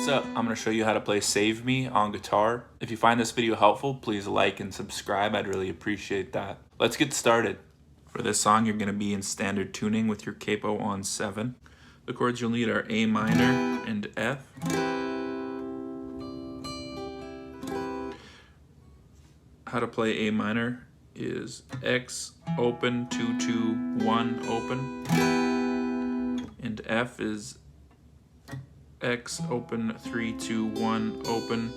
up, I'm going to show you how to play Save Me on guitar. If you find this video helpful, please like and subscribe. I'd really appreciate that. Let's get started. For this song, you're going to be in standard tuning with your capo on 7. The chords you'll need are A minor and F. How to play A minor is X open, 2 2 1 open, and F is X open, 3 2 1 open,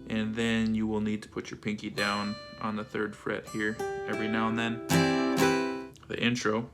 and then you will need to put your pinky down on the 3rd fret here every now and then. The intro.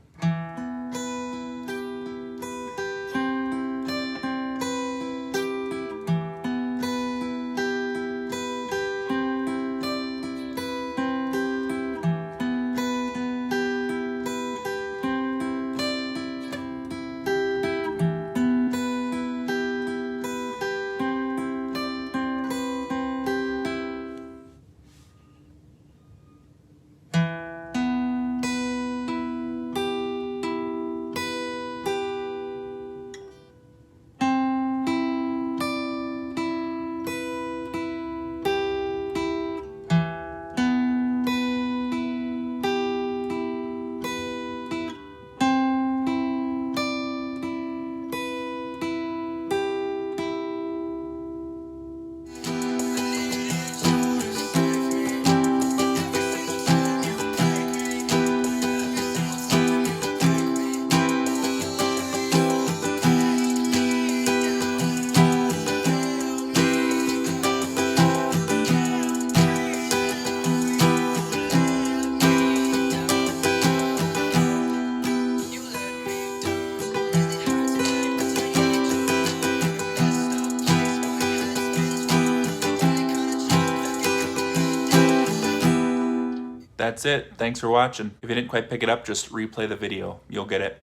That's it. Thanks for watching. If you didn't quite pick it up, just replay the video. You'll get it.